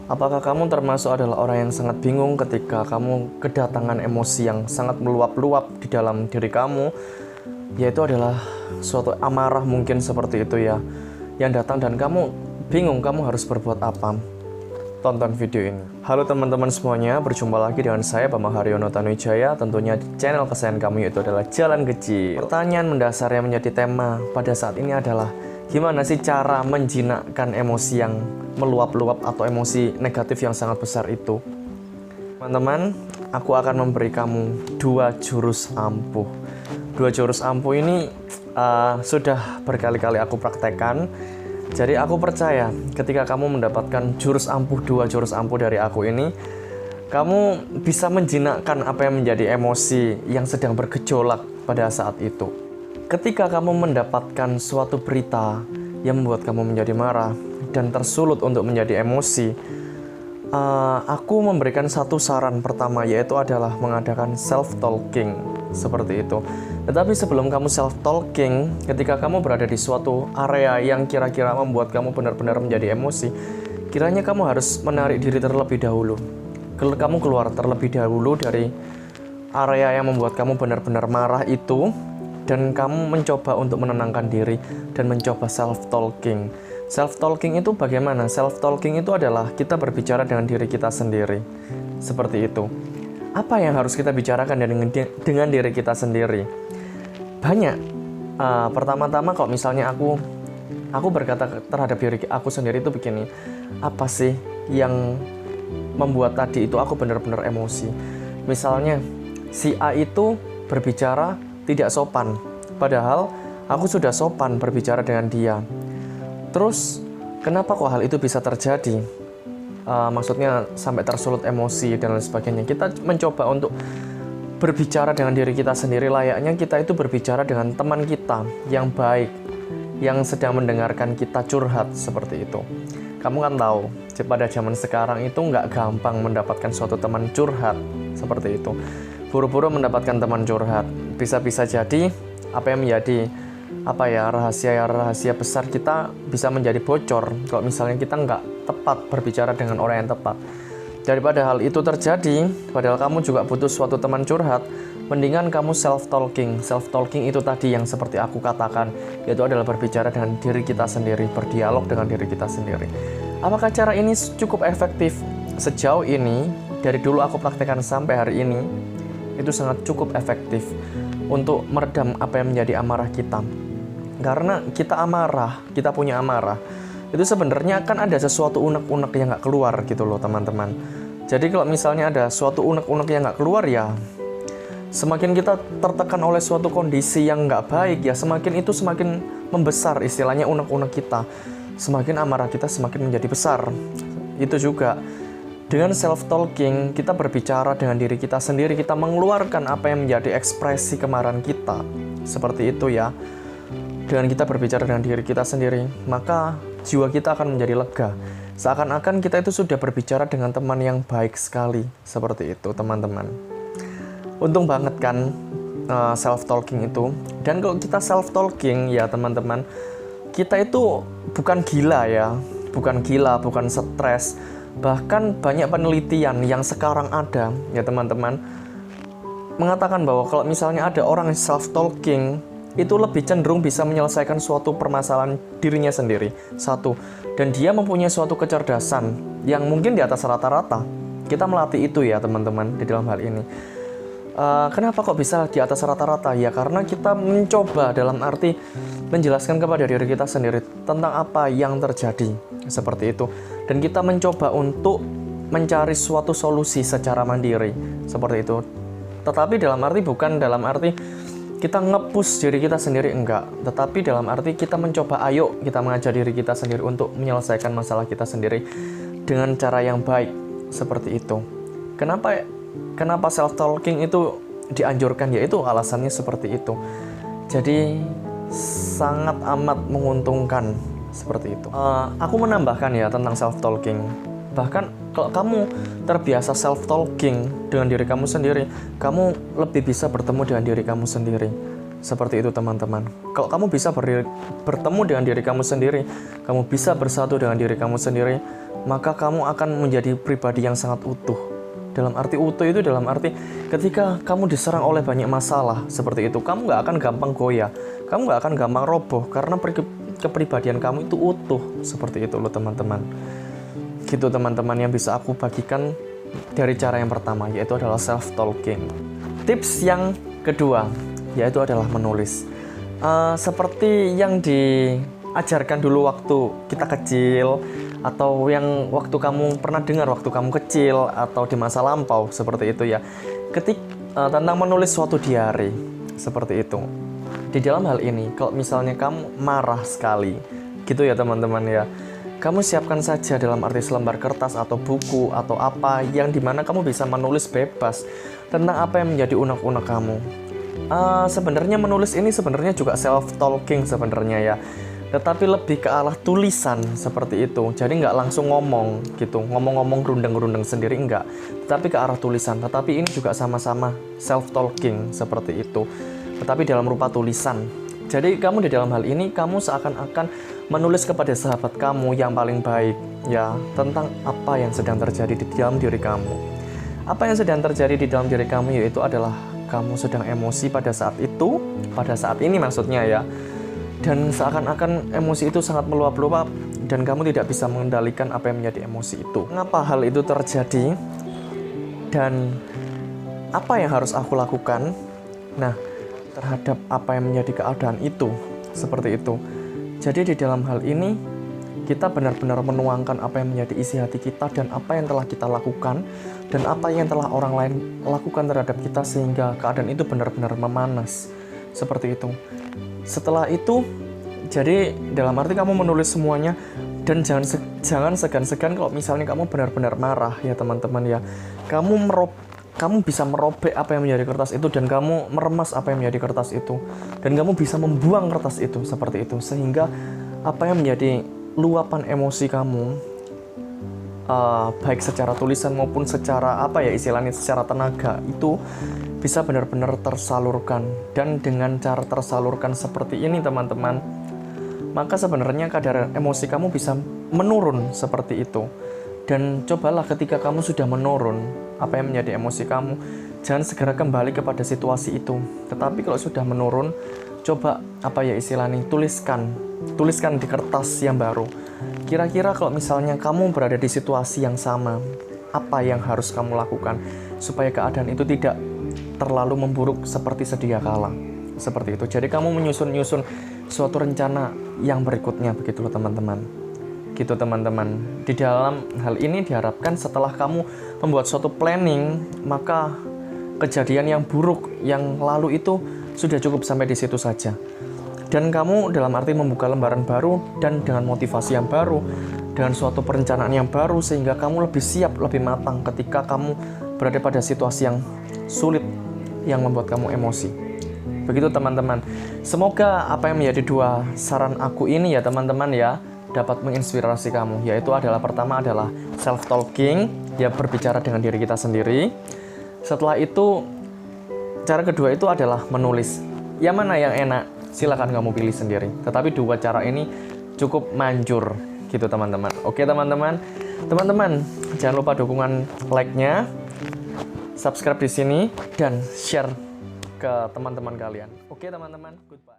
Apakah kamu termasuk adalah orang yang sangat bingung ketika kamu kedatangan emosi yang sangat meluap-luap di dalam diri kamu, yaitu adalah suatu amarah mungkin seperti itu ya, yang datang dan kamu bingung kamu harus berbuat apa? Tonton video ini. Halo teman-teman semuanya, berjumpa lagi dengan saya Bambang Haryono Tanuwijaya, tentunya di channel kesayangan kamu yaitu adalah Jalan Kecil. Pertanyaan mendasar yang menjadi tema pada saat ini adalah gimana sih cara menjinakkan emosi yang meluap-luap atau emosi negatif yang sangat besar itu? Teman-teman, aku akan memberi kamu 2 jurus ampuh. 2 jurus ampuh ini sudah berkali-kali aku praktekkan. Jadi aku percaya ketika kamu mendapatkan jurus ampuh, 2 jurus ampuh dari aku ini, kamu bisa menjinakkan apa yang menjadi emosi yang sedang bergejolak pada saat itu. Ketika kamu mendapatkan suatu berita yang membuat kamu menjadi marah dan tersulut untuk menjadi emosi, aku memberikan satu saran pertama, yaitu adalah mengadakan self-talking seperti itu. Tetapi sebelum kamu self-talking, ketika kamu berada di suatu area yang kira-kira membuat kamu benar-benar menjadi emosi, kiranya kamu harus menarik diri terlebih dahulu. Kamu keluar terlebih dahulu dari area yang membuat kamu benar-benar marah itu, dan kamu mencoba untuk menenangkan diri dan mencoba self-talking. Self-talking itu bagaimana? Self-talking itu adalah kita berbicara dengan diri kita sendiri. Seperti itu. Apa yang harus kita bicarakan dengan diri kita sendiri? Banyak. Pertama-tama kalau misalnya aku berkata terhadap diri aku sendiri itu begini. Apa sih yang membuat tadi itu aku benar-benar emosi? Misalnya, si A itu berbicara tidak sopan, padahal aku sudah sopan berbicara dengan dia. Terus, kenapa kok hal itu bisa terjadi? Maksudnya sampai tersulut emosi dan lain sebagainya. Kita mencoba untuk berbicara dengan diri kita sendiri, layaknya kita itu berbicara dengan teman kita yang baik, yang sedang mendengarkan kita curhat seperti itu. Kamu kan tahu, pada zaman sekarang itu nggak gampang mendapatkan suatu teman curhat seperti itu. Buru-buru mendapatkan teman curhat, bisa-bisa jadi apa yang menjadi rahasia besar kita bisa menjadi bocor kalau misalnya kita nggak tepat berbicara dengan orang yang tepat. Daripada hal itu terjadi, padahal kamu juga butuh suatu teman curhat, mendingan kamu self-talking. Self-talking itu tadi yang seperti aku katakan, yaitu adalah berbicara dengan diri kita sendiri, berdialog dengan diri kita sendiri. Apakah cara ini cukup efektif? Sejauh ini, dari dulu aku praktekkan sampai hari ini, itu sangat cukup efektif untuk meredam apa yang menjadi amarah kita. Karena kita amarah, kita punya amarah, itu sebenarnya kan ada sesuatu unek-unek yang nggak keluar gitu loh teman-teman. Jadi kalau misalnya ada suatu unek-unek yang nggak keluar ya, semakin kita tertekan oleh suatu kondisi yang nggak baik ya, semakin membesar istilahnya unek-unek kita. Semakin amarah kita semakin menjadi besar. Itu juga dengan self-talking, kita berbicara dengan diri kita sendiri, kita mengeluarkan apa yang menjadi ekspresi kemarahan kita. Seperti itu ya. Dengan kita berbicara dengan diri kita sendiri, maka jiwa kita akan menjadi lega. Seakan-akan kita itu sudah berbicara dengan teman yang baik sekali. Seperti itu, teman-teman. Untung banget kan self-talking itu. Dan kalau kita self-talking ya, teman-teman, kita itu bukan gila ya. Bukan gila, bukan stres. Bahkan banyak penelitian yang sekarang ada, ya teman-teman, mengatakan bahwa kalau misalnya ada orang yang self-talking, itu lebih cenderung bisa menyelesaikan suatu permasalahan dirinya sendiri. Satu, dan dia mempunyai suatu kecerdasan yang mungkin di atas rata-rata. Kita melatih itu ya teman-teman di dalam hal ini. Kenapa kok bisa di atas rata-rata? Ya karena kita mencoba dalam arti menjelaskan kepada diri kita sendiri tentang apa yang terjadi. Seperti itu. Dan kita mencoba untuk mencari suatu solusi secara mandiri. Seperti itu. Tetapi bukan dalam arti kita nge-push diri kita sendiri, enggak. Tetapi dalam arti kita mencoba, ayo kita mengajak diri kita sendiri untuk menyelesaikan masalah kita sendiri dengan cara yang baik. Seperti itu. Kenapa self-talking itu dianjurkan? Yaitu alasannya seperti itu. Jadi sangat amat menguntungkan seperti itu. Aku menambahkan ya tentang self-talking. Bahkan kalau kamu terbiasa self-talking dengan diri kamu sendiri, kamu lebih bisa bertemu dengan diri kamu sendiri. Seperti itu teman-teman. Kalau kamu bisa bertemu dengan diri kamu sendiri, kamu bisa bersatu dengan diri kamu sendiri, maka kamu akan menjadi pribadi yang sangat utuh. Dalam arti utuh itu dalam arti ketika kamu diserang oleh banyak masalah seperti itu, kamu nggak akan gampang goyah, kamu nggak akan gampang roboh, karena kepribadian kamu itu utuh. Seperti itu loh teman-teman. Gitu teman-teman yang bisa aku bagikan dari cara yang pertama, yaitu adalah self-talking. Tips yang kedua, yaitu adalah menulis. Seperti yang diajarkan dulu waktu kita kecil, atau yang waktu kamu pernah dengar waktu kamu kecil, atau di masa lampau, seperti itu ya. Tentang menulis suatu diary, seperti itu. Di dalam hal ini, kalau misalnya kamu marah sekali, gitu ya teman-teman ya, kamu siapkan saja dalam arti selembar kertas atau buku atau apa yang dimana kamu bisa menulis bebas tentang apa yang menjadi unek-unek kamu. Sebenarnya menulis ini sebenarnya juga self-talking sebenarnya ya, tetapi lebih ke arah tulisan seperti itu. Jadi nggak langsung ngomong gitu, ngomong-ngomong rundeng-rundeng sendiri enggak, tetapi ke arah tulisan. Tetapi ini juga sama-sama self-talking seperti itu, tetapi dalam rupa tulisan. Jadi kamu di dalam hal ini, kamu seakan-akan menulis kepada sahabat kamu yang paling baik ya, tentang apa yang sedang terjadi di dalam diri kamu. Apa yang sedang terjadi di dalam diri kamu yaitu adalah kamu sedang emosi pada saat itu, pada saat ini maksudnya ya. Dan seakan-akan emosi itu sangat meluap-luap dan kamu tidak bisa mengendalikan apa yang menjadi emosi itu. Mengapa hal itu terjadi dan apa yang harus aku lakukan? Nah, terhadap apa yang menjadi keadaan itu, seperti itu. Jadi di dalam hal ini kita benar-benar menuangkan apa yang menjadi isi hati kita dan apa yang telah kita lakukan dan apa yang telah orang lain lakukan terhadap kita sehingga keadaan itu benar-benar memanas, seperti itu. Setelah itu, jadi dalam arti kamu menulis semuanya dan jangan segan-segan kalau misalnya kamu benar-benar marah ya teman-teman ya. Kamu bisa merobek apa yang menjadi kertas itu dan kamu meremas apa yang menjadi kertas itu dan kamu bisa membuang kertas itu seperti itu sehingga apa yang menjadi luapan emosi kamu baik secara tulisan maupun secara apa ya istilahnya secara tenaga itu bisa benar-benar tersalurkan. Dan dengan cara tersalurkan seperti ini teman-teman, maka sebenarnya kadar emosi kamu bisa menurun seperti itu. Dan cobalah ketika kamu sudah menurun apa yang menjadi emosi kamu, jangan segera kembali kepada situasi itu. Tetapi kalau sudah menurun, coba apa ya istilahnya, tuliskan di kertas yang baru. Kira-kira kalau misalnya kamu berada di situasi yang sama, apa yang harus kamu lakukan supaya keadaan itu tidak terlalu memburuk seperti sedia kala. Seperti itu. Jadi kamu menyusun suatu rencana yang berikutnya, begitu loh teman-teman. Gitu teman-teman. Di dalam hal ini diharapkan setelah kamu membuat suatu planning, maka kejadian yang buruk yang lalu itu sudah cukup sampai di situ saja. Dan kamu dalam arti membuka lembaran baru dan dengan motivasi yang baru, dengan suatu perencanaan yang baru sehingga kamu lebih siap, lebih matang ketika kamu berada pada situasi yang sulit yang membuat kamu emosi. Begitu teman-teman. Semoga apa yang menjadi dua saran aku ini ya teman-teman ya dapat menginspirasi kamu, yaitu adalah pertama adalah self-talking, ya berbicara dengan diri kita sendiri. Setelah itu, cara kedua itu adalah menulis. Yang mana yang enak? Silakan kamu pilih sendiri. Tetapi dua cara ini cukup manjur, gitu teman-teman. Oke teman-teman, jangan lupa dukungan like-nya, subscribe di sini, dan share ke teman-teman kalian. Oke teman-teman, goodbye.